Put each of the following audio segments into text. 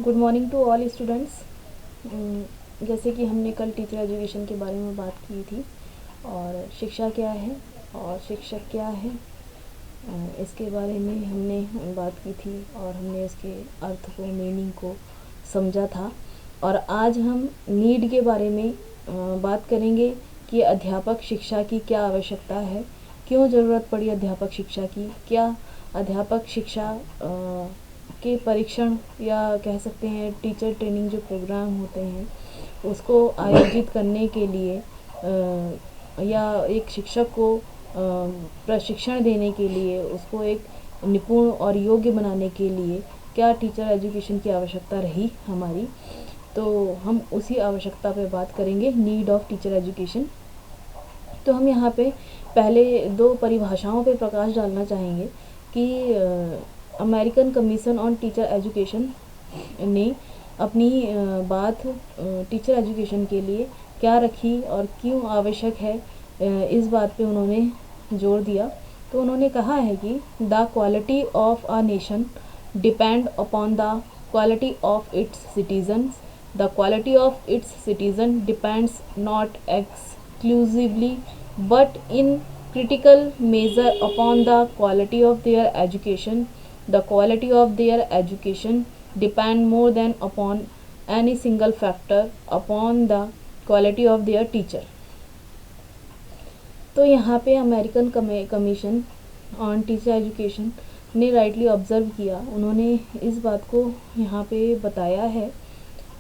Good morning to all students. जैसे कि हमने कल टीचर एजुकेशन के बारे में बात की थी और शिक्षा क्या है और शिक्षक क्या है, इसके बारे में हमने बात की थी और हमने उसके अर्थ को, मीनिंग को समझा था। और आज हम नीड के बारे में बात करेंगे कि अध्यापक शिक्षा की क्या आवश्यकता है, क्यों ज़रूरत पड़ी अध्यापक शिक्षा की, क्या अध्यापक शिक्षा के परीक्षण या कह सकते हैं टीचर ट्रेनिंग जो प्रोग्राम होते हैं उसको आयोजित करने के लिए या एक शिक्षक को प्रशिक्षण देने के लिए, उसको एक निपुण और योग्य बनाने के लिए क्या टीचर एजुकेशन की आवश्यकता रही हमारी। तो हम उसी आवश्यकता पे बात करेंगे, नीड ऑफ टीचर एजुकेशन। तो हम यहाँ पे पहले दो परिभाषाओं पे प्रकाश डालना चाहेंगे कि American commission on teacher education ने अपनी बात टीचर एजुकेशन के लिए क्या रखी और क्यों आवश्यक है, इस बात पे उन्होंने जोर दिया। तो उन्होंने कहा है कि the quality of a nation depend upon the quality of its citizens. The quality of its citizen depends not exclusively but in critical measure upon the quality of their education. The quality of their education depend more than upon any single factor upon the quality of their teacher. तो यहाँ पे American commission on teacher education ने rightly observe किया, उन्होंने इस बात को यहाँ पे बताया है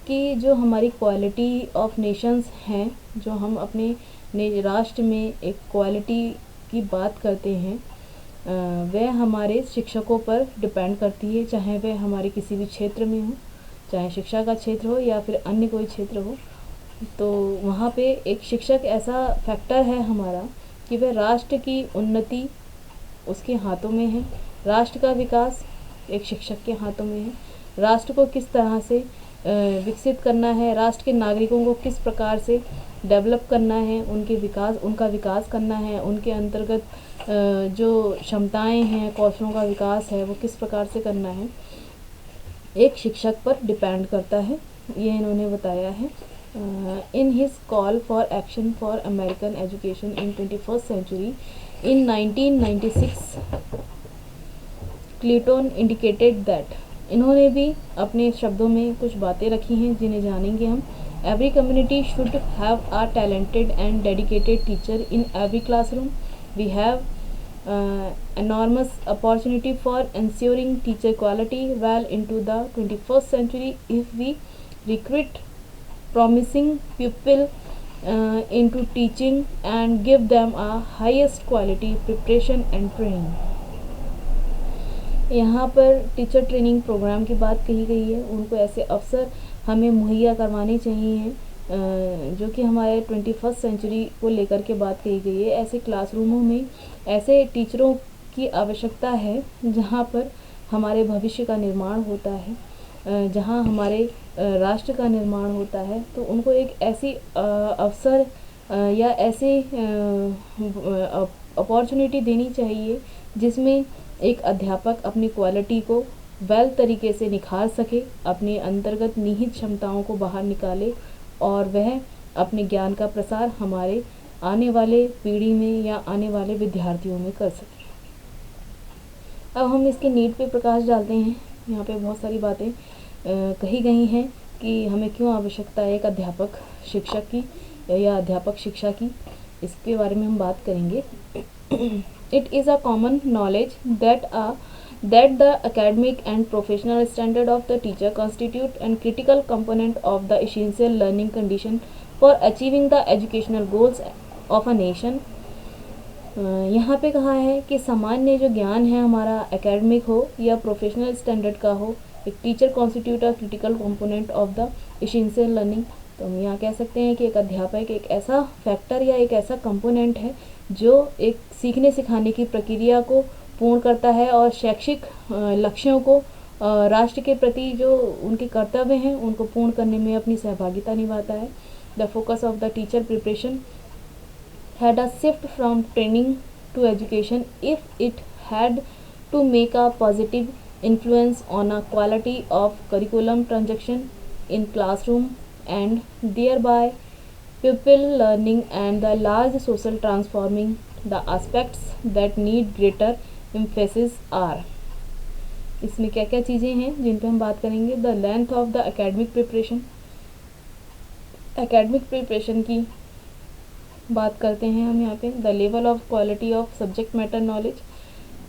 कि जो हमारी क्वालिटी ऑफ नेशंस हैं, जो हम अपने राष्ट्र में एक क्वालिटी की बात करते हैं, वह हमारे शिक्षकों पर डिपेंड करती है, चाहे वह हमारे किसी भी क्षेत्र में हो, चाहे शिक्षा का क्षेत्र हो या फिर अन्य कोई क्षेत्र हो। तो वहाँ पे एक शिक्षक ऐसा फैक्टर है हमारा कि वह राष्ट्र की उन्नति उसके हाथों में है, राष्ट्र का विकास एक शिक्षक के हाथों में है, राष्ट्र को किस तरह से विकसित करना है, राष्ट्र के नागरिकों को किस प्रकार से डेवलप करना है, उनका विकास करना है, उनके अंतर्गत जो क्षमताएं हैं, कौशलों का विकास है, वो किस प्रकार से करना है, एक शिक्षक पर डिपेंड करता है, ये इन्होंने बताया है। In his call for action for American education in 21st century in 1996 Clinton indicated that, इन्होंने भी अपने शब्दों में कुछ बातें रखी हैं जिन्हें जानेंगे हम। Every community should have a talented and dedicated teacher in every classroom. We have enormous opportunity for ensuring teacher quality well into the 21st century if we recruit promising people into teaching and give them a highest quality preparation and training. यहाँ पर teacher training programme की बात कही गई है, उनको ऐसे अवसर हमें मुहैया करवाने चाहिए जो कि हमारे 21st सेंचुरी को लेकर के बात कही गई है। ऐसे क्लासरूमों में ऐसे टीचरों की आवश्यकता है जहाँ पर हमारे भविष्य का निर्माण होता है, जहाँ हमारे राष्ट्र का निर्माण होता है। तो उनको एक ऐसी अवसर या ऐसी अपॉर्चुनिटी देनी चाहिए जिसमें एक अध्यापक अपनी क्वालिटी को वेल तरीके से निखार सके, अपने अंतर्गत निहित क्षमताओं को बाहर निकाले और वह अपने ज्ञान का प्रसार हमारे आने वाले पीढ़ी में या आने वाले विद्यार्थियों में कर सके। अब हम इसके नीड पे प्रकाश डालते हैं। यहाँ पे बहुत सारी बातें कही गई हैं कि हमें क्यों आवश्यकता है एक अध्यापक शिक्षक की या अध्यापक शिक्षा की, इसके बारे में हम बात करेंगे। It is a common knowledge that the academic and professional standard of the teacher constitute a critical component of the essential learning condition for achieving the educational goals of a nation. यहाँ पे कहा है कि सामान्य जो ज्ञान है हमारा, एकेडमिक हो या प्रोफेशनल स्टैंडर्ड का हो, एक teacher constitute a critical component of the essential learning. तो हम यहाँ कह सकते हैं कि एक अध्यापक एक ऐसा फैक्टर या एक ऐसा कंपोनेंट है जो एक सीखने सिखाने की प्रक्रिया को पूर्ण करता है और शैक्षिक लक्ष्यों को, राष्ट्र के प्रति जो उनके कर्तव्य हैं उनको पूर्ण करने में अपनी सहभागिता निभाता है। The focus of the teacher preparation had a shift from training to education if it had to make a positive influence on a quality of curriculum transaction in classroom and thereby pupil learning and the large social transforming the aspects that need greater emphasis are. इसमें क्या क्या चीज़ें हैं जिन पे हम बात करेंगे. The length of the academic preparation. Academic preparation की बात करते हैं हम यहाँ पे. The level of quality of subject matter knowledge,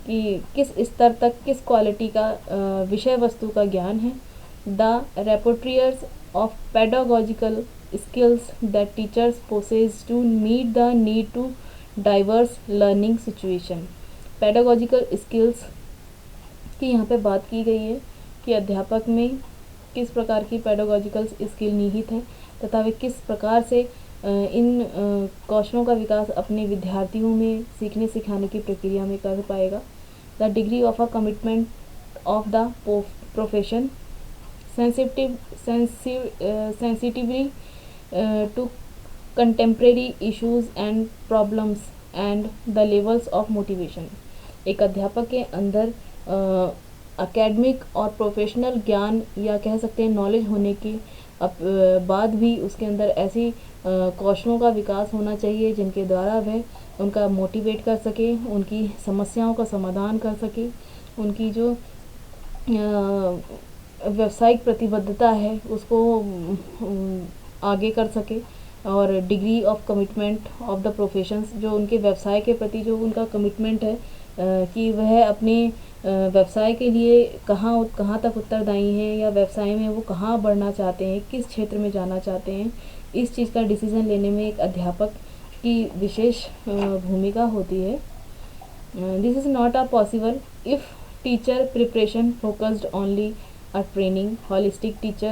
कि किस स्तर तक किस क्वालिटी का विषय वस्तु का ज्ञान है. The repertoires of pedagogical skills that teachers possess to meet the need to diverse learning situation. pedagogical skills की यहाँ पे बात की गई है कि अध्यापक में किस प्रकार की pedagogical skill निहित है तथा वे किस प्रकार से इन कौशलों का विकास अपने विद्यार्थियों में सीखने सिखाने की प्रक्रिया में कर पाएगा. The degree of a commitment of the profession, sensitivity to contemporary issues and problems and the levels of motivation. एक अध्यापक के अंदर एकेडमिक और प्रोफेशनल ज्ञान या कह सकते हैं नॉलेज होने के बाद भी उसके अंदर ऐसी कौशलों का विकास होना चाहिए जिनके द्वारा वह उनका मोटिवेट कर सके, उनकी समस्याओं का समाधान कर सके, उनकी जो व्यावसायिक प्रतिबद्धता है उसको आगे कर सके. और degree of commitment of the professions, जो उनके व्यवसाय के प्रति जो उनका कमिटमेंट है कि वह अपने व्यवसाय के लिए कहाँ तक उत्तरदायी हैं या व्यवसाय में वो कहाँ बढ़ना चाहते हैं, किस क्षेत्र में जाना चाहते हैं, इस चीज़ का डिसीज़न लेने में एक अध्यापक की विशेष भूमिका होती है. This is not a possible if teacher preparation focused only a training. Holistic teacher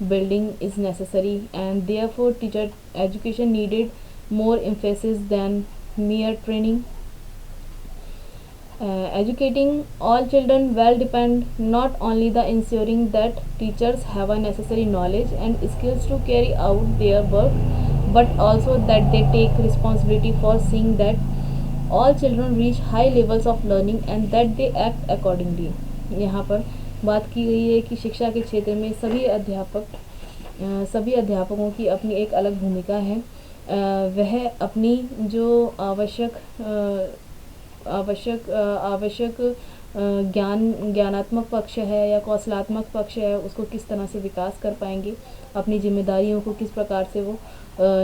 building is necessary and therefore teacher education needed more emphasis than mere training. Educating all children well depend not only the ensuring that teachers have a necessary knowledge and skills to carry out their work, but also that they take responsibility for seeing that all children reach high levels of learning and that they act accordingly. यहाँ पर बात की गई है कि शिक्षा के क्षेत्र में सभी अध्यापकों की अपनी एक अलग भूमिका है. वह अपनी जो आवश्यक ज्ञानात्मक पक्ष है या कौशलात्मक पक्ष है उसको किस तरह से विकास कर पाएंगे, अपनी जिम्मेदारियों को किस प्रकार से वो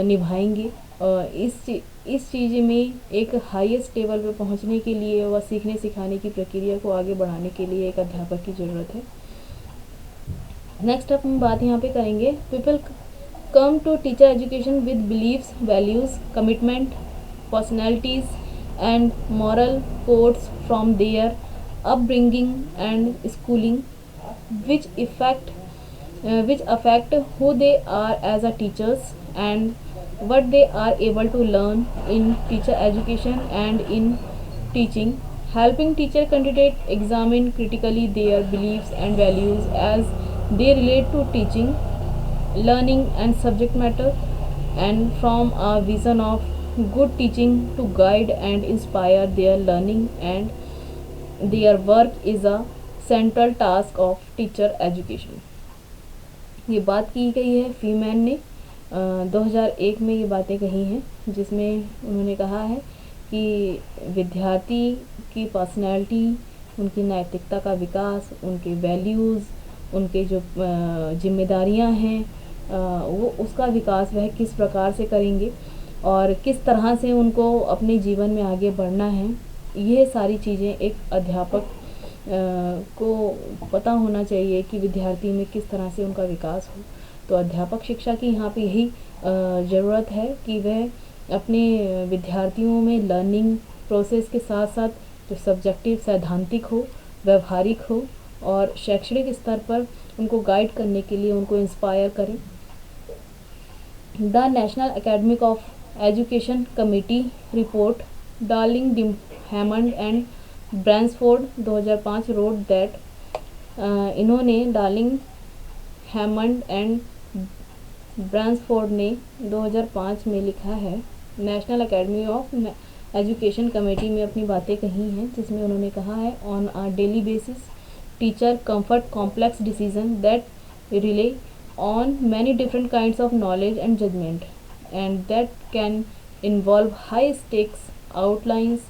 निभाएंगे. इस चीज़ में एक हाईएस्ट लेवल पे पहुंचने के लिए व सीखने सिखाने की प्रक्रिया को आगे बढ़ाने के लिए एक अध्यापक की ज़रूरत है. नेक्स्ट हम बात यहाँ पे करेंगे. People come to teacher education with beliefs, values, commitment, personalities and moral codes from their upbringing and schooling which affect who they are as a teachers and what they are able to learn in teacher education and in teaching. Helping teacher candidate examine critically their beliefs and values as they relate to teaching, learning and subject matter, and from a vision of good teaching to guide and inspire their learning and their work is a central task of teacher education. ये बात की गई है फीमैन ने 2001 में ये बातें कही हैं, जिसमें उन्होंने कहा है कि विद्यार्थी की पर्सनैलिटी, उनकी नैतिकता का विकास, उनके वैल्यूज़, उनके जो जिम्मेदारियां हैं वो उसका विकास वह किस प्रकार से करेंगे और किस तरह से उनको अपने जीवन में आगे बढ़ना है, ये सारी चीज़ें एक अध्यापक को पता होना चाहिए कि विद्यार्थी में किस तरह से उनका विकास हो. तो अध्यापक शिक्षा की यहाँ पे यही ज़रूरत है कि वह अपने विद्यार्थियों में लर्निंग प्रोसेस के साथ साथ जो सब्जेक्टिव सैद्धांतिक हो, व्यवहारिक हो और शैक्षणिक स्तर पर उनको गाइड करने के लिए उनको इंस्पायर करें. The national academic of education committee report Darling, Hammond and Bransford 2005 wrote that, इन्होंने डार्लिंग, हैमंड एंड ब्रैंसफोर्ड ने 2005 में लिखा है, national academy of education committee में अपनी बातें कही हैं, जिसमें उन्होंने कहा है on a daily basis teacher comfort complex decisions that rely on many different kinds of knowledge and judgment, and that can involve high stakes outlines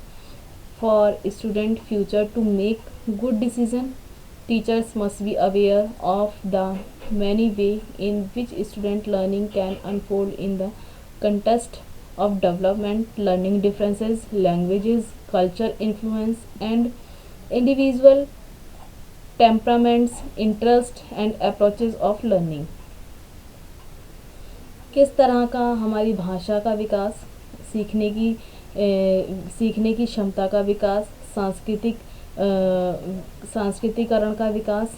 for student future. To make good decision, teachers must be aware of the many ways in which student learning can unfold in the context of development, learning differences, languages, culture influence, and individual temperaments, interest and approaches of learning. किस तरह का हमारी भाषा का विकास, सीखने की क्षमता का विकास, सांस्कृतिकरण का विकास,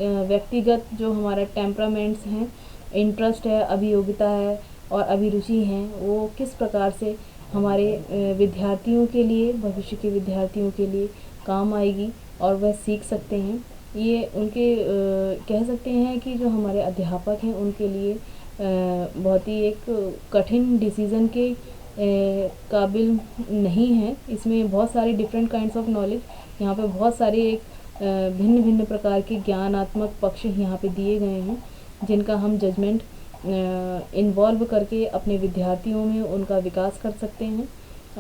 व्यक्तिगत जो हमारा टेम्परामेंट्स हैं, इंटरेस्ट है, अभियोगिता है और अभिरुचि हैं, वो किस प्रकार से हमारे विद्यार्थियों के लिए, भविष्य के विद्यार्थियों के लिए काम आएगी और वह सीख सकते हैं। ये उनके कह सकते हैं कि जो हमारे अध्यापक हैं उनके लिए बहुत ही एक कठिन डिसीज़न के काबिल नहीं है। इसमें बहुत सारे डिफरेंट काइंड्स ऑफ नॉलेज, यहाँ पे बहुत सारे एक भिन्न भिन्न प्रकार के ज्ञानात्मक पक्ष यहाँ पे दिए गए हैं, जिनका हम जजमेंट इन्वॉल्व करके अपने विद्यार्थियों में उनका विकास कर सकते हैं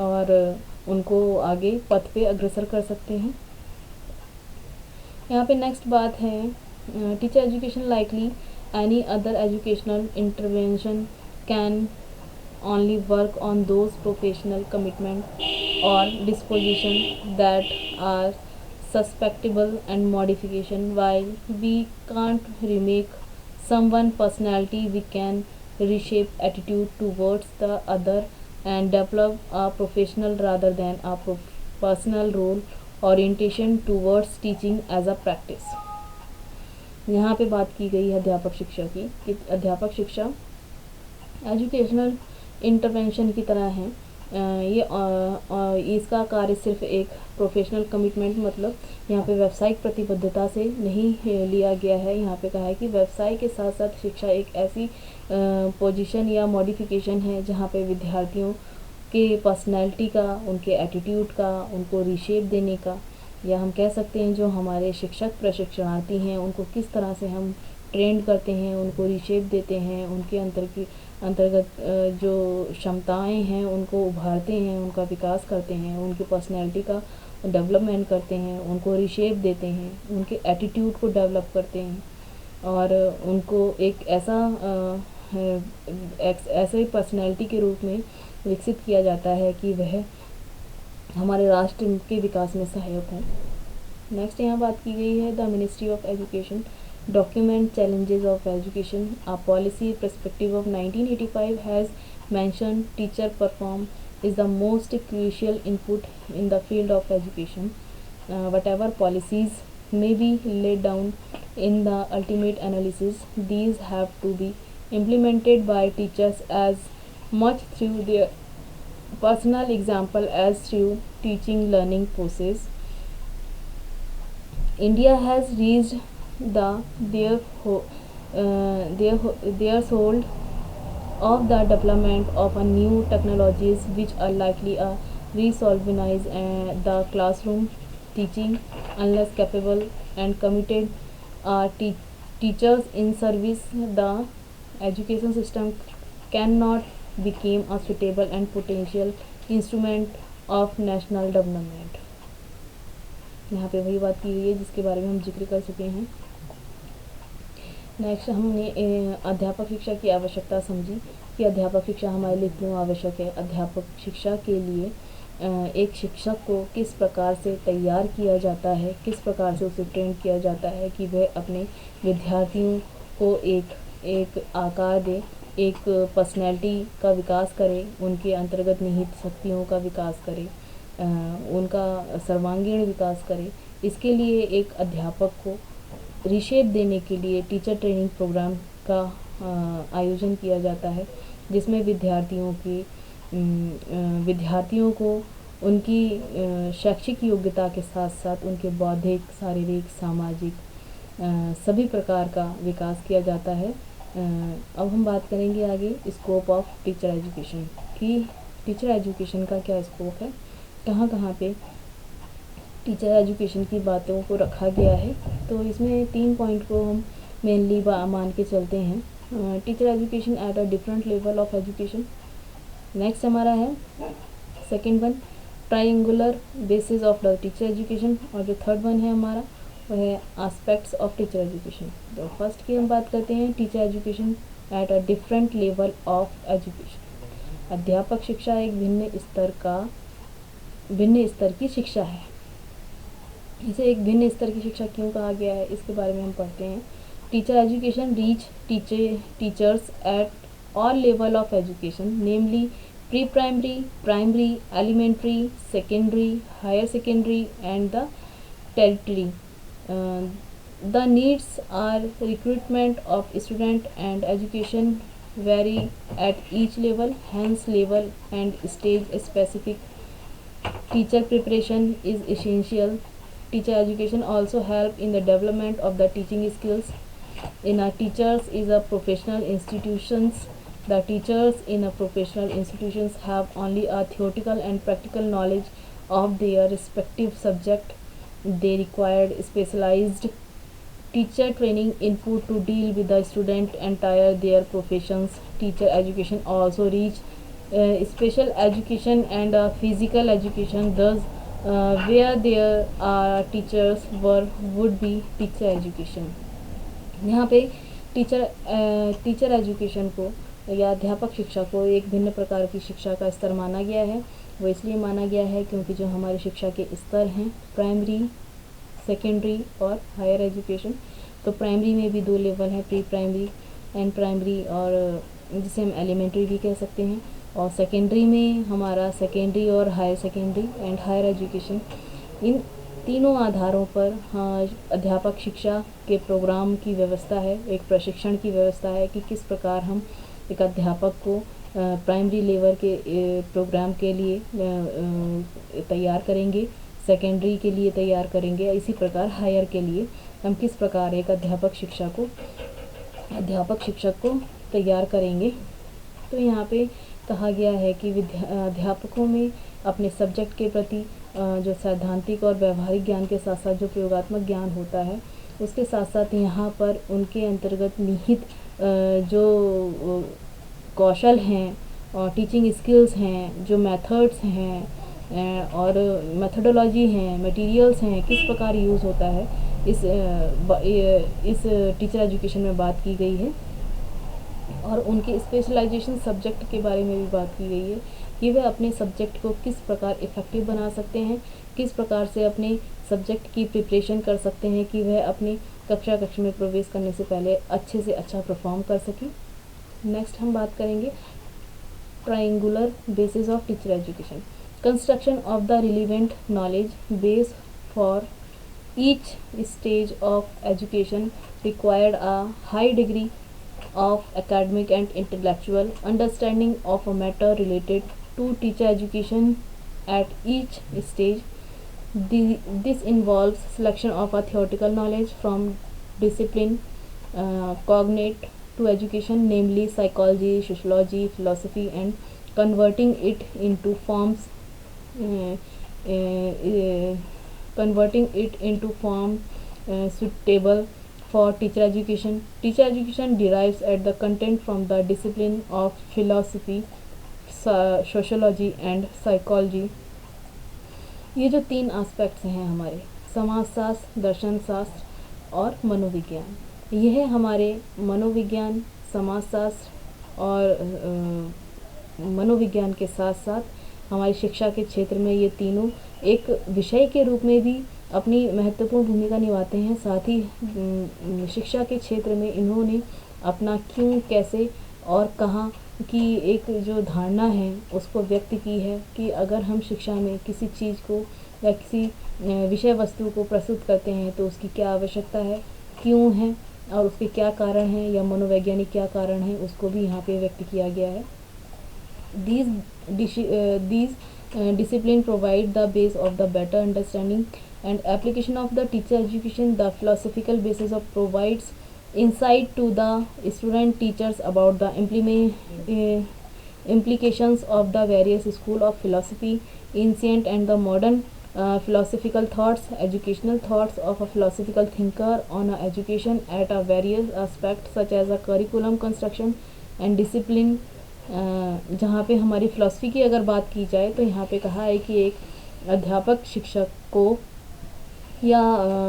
और उनको आगे पथ पे अग्रसर कर सकते हैं। यहाँ पे नेक्स्ट बात है, teacher education likely any other educational intervention can only work on those professional commitment or disposition that are susceptible and modification. While we can't remake someone's personality, we can reshape attitude towards the other and develop a professional rather than a personal role orientation towards teaching as a practice. यहाँ पे बात की गई है अध्यापक शिक्षा की कि अध्यापक शिक्षा एजुकेशनल इंटरवेंशन की तरह है। ये इसका कार्य सिर्फ एक प्रोफेशनल कमिटमेंट, मतलब यहाँ पे व्यावसायिक प्रतिबद्धता से नहीं लिया गया है। यहाँ पे कहा है कि व्यवसाय के साथ साथ शिक्षा एक ऐसी पोजीशन या मॉडिफिकेशन है जहाँ पे विद्यार्थियों के पर्सनैलिटी का, उनके एटीट्यूड का, उनको रिशेप देने का, या हम कह सकते हैं जो हमारे शिक्षक प्रशिक्षणार्थी हैं उनको किस तरह से हम ट्रेन करते हैं, उनको रिशेप देते हैं, उनके अंतर्गत जो क्षमताएं हैं उनको उभारते हैं, उनका विकास करते हैं, उनकी पर्सनैलिटी का डेवलपमेंट करते हैं, उनको रिशेप देते हैं, उनके एटीट्यूड को डेवलप करते हैं और उनको एक ऐसे पर्सनैलिटी के रूप में विकसित किया जाता है कि वह हमारे राष्ट्र के विकास में सहायक हों। नेक्स्ट यहाँ बात की गई है, the ministry of education document challenges of education, a policy perspective of 1985 has mentioned teacher perform is the most crucial input in the field of education. Whatever policies may be laid down in the ultimate analysis, these have to be implemented by teachers as much through their personal example as through teaching learning process. India has reached the threshold of the development of a new technologies which are likely to revolutionize the classroom teaching unless capable and committed teachers in service. The education system cannot become a suitable and potential instrument of national development. यहाँ पे वही बात की गई है जिसके बारे में हम जिक्र कर चुके हैं. नेक्स्ट हमने अध्यापक शिक्षा की आवश्यकता समझी कि अध्यापक शिक्षा हमारे लिए क्यों आवश्यक है. अध्यापक शिक्षा के लिए एक शिक्षक को किस प्रकार से तैयार किया जाता है, किस प्रकार से उसे ट्रेन किया जाता है कि वह अपने विद्यार्थियों को एक आकार दे, एक पर्सनैलिटी का विकास करे, उनके अंतर्गत निहित शक्तियों का विकास करे, उनका सर्वांगीण विकास करे. इसके लिए एक अध्यापक को रिशेप देने के लिए टीचर ट्रेनिंग प्रोग्राम का आयोजन किया जाता है, जिसमें विद्यार्थियों को उनकी शैक्षिक योग्यता के साथ साथ उनके बौद्धिक, शारीरिक, सामाजिक सभी प्रकार का विकास किया जाता है. अब हम बात करेंगे आगे स्कोप ऑफ टीचर एजुकेशन कि टीचर एजुकेशन का क्या स्कोप है, कहाँ पे टीचर एजुकेशन की बातों को रखा गया है. तो इसमें 3 पॉइंट को हम मेनली मान के चलते हैं। Teacher education at a different level of education. Next हमारा है second one, triangular basis of the teacher education, और जो थर्ड वन है हमारा वो है एस्पेक्ट्स ऑफ टीचर एजुकेशन। तो फर्स्ट की हम बात करते हैं teacher education at a different level of education. अध्यापक शिक्षा एक भिन्न स्तर की शिक्षा है। इसे एक भिन्न स्तर की शिक्षा क्यों कहा गया है, इसके बारे में हम पढ़ते हैं। Teacher education reach teachers at all level of education, namely pre primary, primary, elementary, secondary, higher secondary and the tertiary. The needs are recruitment of student and education vary at each level, hence level and stage specific teacher preparation is essential. Teacher education also help in the development of the teaching skills. In a teachers is a professional institutions. The teachers in a professional institutions have only a theoretical and practical knowledge of their respective subject. They required specialized teacher training input to deal with the student entire their professions. Teacher education also reach special education and physical education. Thus, where there are teachers would be teacher education. यहाँ पे teacher education को या अध्यापक शिक्षा को एक भिन्न प्रकार की शिक्षा का स्तर माना गया है। वो इसलिए माना गया है क्योंकि जो हमारी शिक्षा के स्तर हैं प्राइमरी, सेकेंडरी और हायर एजुकेशन, तो प्राइमरी में भी 2 लेवल हैं, प्री प्राइमरी एंड प्राइमरी, और जिसे हम एलिमेंट्री भी कह सकते हैं। और सेकेंडरी में हमारा सेकेंडरी और higher secondary and higher education. इन तीनों आधारों पर अध्यापक शिक्षा के प्रोग्राम की व्यवस्था है, एक प्रशिक्षण की व्यवस्था है कि किस प्रकार हम एक अध्यापक को प्राइमरी लेवल के प्रोग्राम के लिए तैयार करेंगे, सेकेंडरी के लिए तैयार करेंगे, इसी प्रकार हायर के लिए हम किस प्रकार एक अध्यापक शिक्षक को तैयार करेंगे। तो यहाँ पे कहा गया है कि अध्यापकों में अपने सब्जेक्ट के प्रति जो सैद्धांतिक और व्यवहारिक ज्ञान के साथ साथ जो प्रयोगात्मक ज्ञान होता है, उसके साथ साथ यहाँ पर उनके अंतर्गत निहित जो कौशल हैं और टीचिंग स्किल्स हैं, जो मेथड्स हैं और मेथडोलॉजी हैं, मटेरियल्स हैं, किस प्रकार यूज़ होता है, इस टीचर एजुकेशन में बात की गई है। और उनके स्पेशलाइजेशन सब्जेक्ट के बारे में भी बात की गई है कि वे अपने सब्जेक्ट को किस प्रकार इफ़ेक्टिव बना सकते हैं, किस प्रकार से अपने सब्जेक्ट की प्रिपरेशन कर सकते हैं कि वह अपनी कक्षा में प्रवेश करने से पहले अच्छे से अच्छा परफॉर्म कर सकें। नेक्स्ट हम बात करेंगे triangular basis of teacher education. Construction of the relevant knowledge base for each stage of education required a high degree of academic and intellectual understanding of a matter related to teacher education at each stage. This involves selection of a theoretical knowledge from discipline cognate to education, namely psychology, sociology, philosophy, and converting it into forms suitable for teacher education. Teacher education derives at the content from the discipline of philosophy, sociology and psychology. ये जो 3 aspects हैं हमारे समाजशास्त्र, दर्शन शास्त्र और मनोविज्ञान, यह हमारे मनोविज्ञान, समाजशास्त्र और मनोविज्ञान के साथ साथ हमारी शिक्षा के क्षेत्र में ये तीनों एक विषय के रूप में भी अपनी महत्वपूर्ण भूमिका निभाते हैं। साथ ही शिक्षा के क्षेत्र में इन्होंने अपना क्यों, कैसे और कहाँ की एक जो धारणा है उसको व्यक्त की है कि अगर हम शिक्षा में किसी चीज़ को या किसी विषय वस्तु को प्रस्तुत करते हैं तो उसकी क्या आवश्यकता है, क्यों है और उसके क्या कारण हैं या मनोवैज्ञानिक क्या कारण हैं, उसको भी यहाँ पे व्यक्त किया गया है। These discipline provide the base of the better understanding and application of the teacher education. The philosophical basis of provides insight to the student teachers about the implications of the various school of philosophy, ancient and the modern philosophical thoughts, educational thoughts of a philosophical thinker on a education at a various aspects such as a curriculum construction and discipline। जहाँ पे हमारी philosophy की अगर बात की जाए तो यहाँ पे कहा है कि एक अध्यापक शिक्षक को या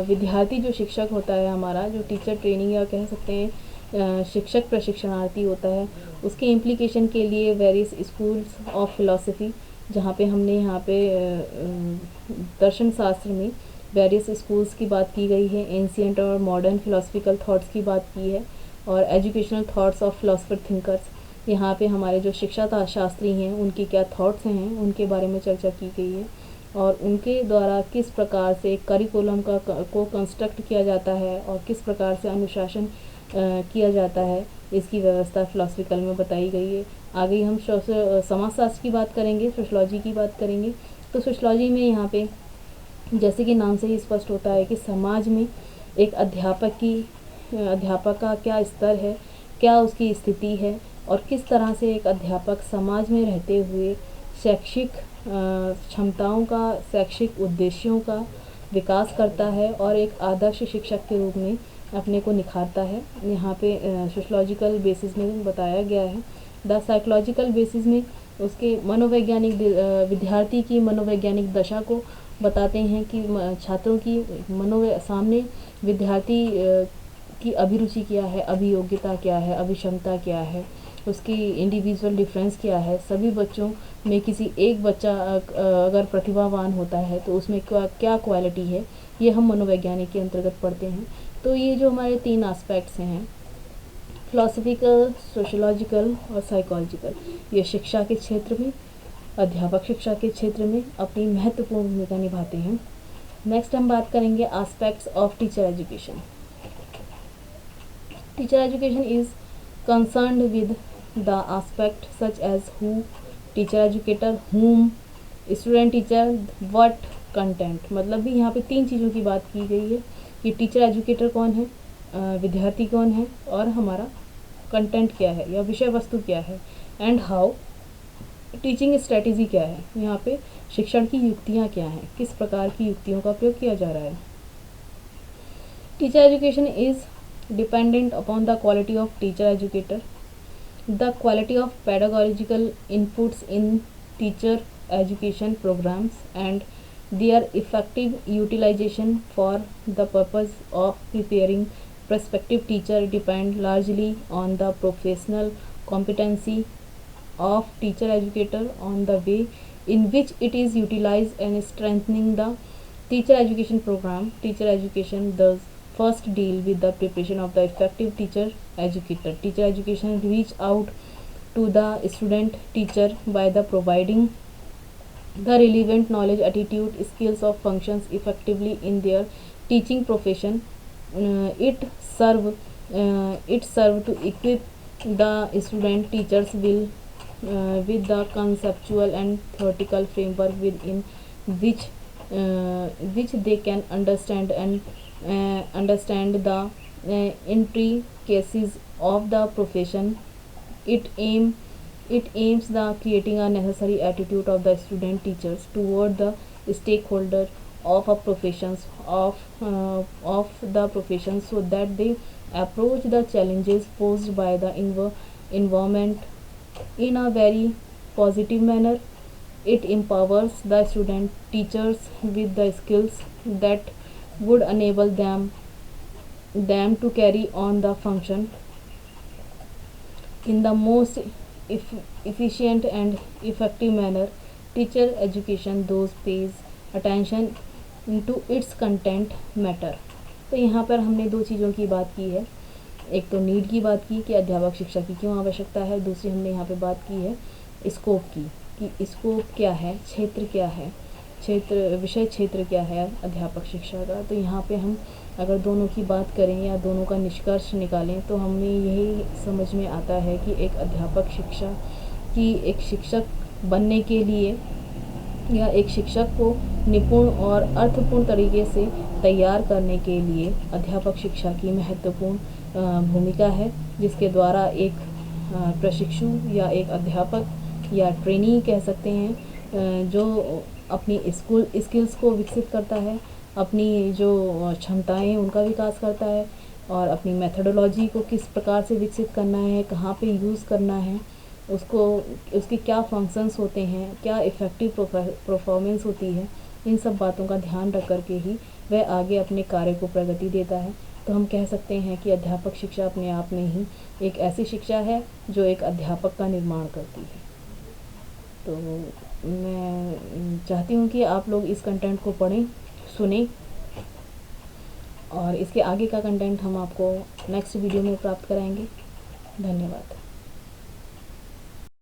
विद्यार्थी जो शिक्षक होता है हमारा, जो टीचर ट्रेनिंग या कह सकते हैं शिक्षक प्रशिक्षणार्थी होता है, उसके इम्प्लीकेशन के लिए वेरियस स्कूल्स ऑफ फिलॉसफी, जहाँ पे हमने यहाँ पे दर्शन शास्त्र में वेरियस स्कूल्स की बात की गई है, एंशियंट और मॉडर्न फिलोसफिकल थॉट्स की बात की है, और educational thoughts of philosopher thinkers, यहाँ पे हमारे जो शिक्षा शास्त्री हैं उनके क्या थॉट्स हैं उनके बारे में चर्चा की गई है, और उनके द्वारा किस प्रकार से करिकुलम को कंस्ट्रक्ट किया जाता है और किस प्रकार से अनुशासन किया जाता है, इसकी व्यवस्था फिलोसफिकल में बताई गई है। आगे हम समाजशास्त्र की बात करेंगे, सोशलॉजी की बात करेंगे। तो सोशलॉजी में यहाँ पे जैसे कि नाम से ही स्पष्ट होता है कि समाज में एक अध्यापक का क्या स्तर है, क्या उसकी स्थिति है, और किस तरह से एक अध्यापक समाज में रहते हुए शैक्षिक क्षमताओं का, शैक्षिक उद्देश्यों का विकास करता है और एक आदर्श शिक्षक के रूप में अपने को निखारता है। यहाँ पे सोशलॉजिकल बेसिस में बताया गया है। द साइकोलॉजिकल बेसिस में उसके मनोवैज्ञानिक विद्यार्थी की मनोवैज्ञानिक दशा को बताते हैं कि छात्रों की सामने विद्यार्थी की अभिरुचि क्या है, अभियोग्यता क्या है, अभिक्षमता क्या है, उसकी इंडिविजुअल डिफरेंस क्या है। सभी बच्चों में किसी एक बच्चा अगर प्रतिभावान होता है तो उसमें क्या क्वालिटी है, ये हम मनोवैज्ञानिक के अंतर्गत पढ़ते हैं। तो ये जो हमारे 3 एस्पेक्ट्स हैं, फिलोसफिकल, सोशलॉजिकल और साइकोलॉजिकल, ये शिक्षा के क्षेत्र में, अध्यापक शिक्षा के क्षेत्र में अपनी महत्वपूर्ण भूमिका निभाते हैं। नेक्स्ट हम बात करेंगे aspects of teacher education. Teacher education is concerned with the aspect such as who, teacher educator, whom, student teacher, what, content। मतलब भी यहाँ पे 3 चीज़ों की बात की गई है कि टीचर एजुकेटर कौन है, विद्यार्थी कौन है, और हमारा कंटेंट क्या है या विषय वस्तु क्या है, एंड हाउ, टीचिंग स्ट्रेटेजी क्या है, यहाँ पे शिक्षण की युक्तियाँ क्या हैं, किस प्रकार की युक्तियों का प्रयोग किया जा रहा है। Teacher education is dependent upon the quality of teacher educator, the quality of pedagogical inputs in teacher education programs, and their effective utilization for the purpose of preparing prospective teacher depend largely on the professional competency of teacher educator, on the way in which it is utilized and strengthening the teacher education program. Teacher education thus first deal with the preparation of the effective teacher educator. Teacher education reach out to the student teacher by the providing the relevant knowledge, attitude, skills of functions effectively in their teaching profession. It serve to equip the student teachers will with the conceptual and theoretical framework within which they can understand the intricacies of the profession. It aims the creating a necessary attitude of the student teachers toward the stakeholder of a professions of the profession, so that they approach the challenges posed by the environment in a very positive manner. It empowers the student teachers with the skills that would enable them to carry on the function in the most efficient and effective manner. Teacher education those pays attention to its content matter। तो यहाँ पर हमने 2 चीज़ों की बात की है, एक तो नीड की बात की कि अध्यापक शिक्षा की क्यों आवश्यकता है, दूसरी हमने यहाँ पे बात की है स्कोप की कि स्कोप क्या है, क्षेत्र क्या है, विषय क्षेत्र क्या है अध्यापक शिक्षा का। तो यहाँ पे हम अगर दोनों की बात करें या दोनों का निष्कर्ष निकालें तो हमें यही समझ में आता है कि एक अध्यापक शिक्षा की एक शिक्षक बनने के लिए या एक शिक्षक को निपुण और अर्थपूर्ण तरीके से तैयार करने के लिए अध्यापक शिक्षा की महत्वपूर्ण भूमिका है, जिसके द्वारा एक प्रशिक्षु या एक अध्यापक या ट्रेनी कह सकते हैं जो अपनी स्किल्स को विकसित करता है, अपनी जो क्षमताएं हैं उनका विकास करता है, और अपनी मेथडोलॉजी को किस प्रकार से विकसित करना है, कहाँ पे यूज़ करना है उसको, उसके क्या फंक्शंस होते हैं, क्या इफ़ेक्टिव परफॉर्मेंस होती है, इन सब बातों का ध्यान रख कर के ही वह आगे अपने कार्य को प्रगति देता है। तो हम कह सकते हैं कि अध्यापक शिक्षा अपने आप में ही एक ऐसी शिक्षा है जो एक अध्यापक का निर्माण करती है। तो मैं चाहती हूँ कि आप लोग इस कंटेंट को पढ़ें, सुनें, और इसके आगे का कंटेंट हम आपको नेक्स्ट वीडियो में प्राप्त कराएंगे। धन्यवाद।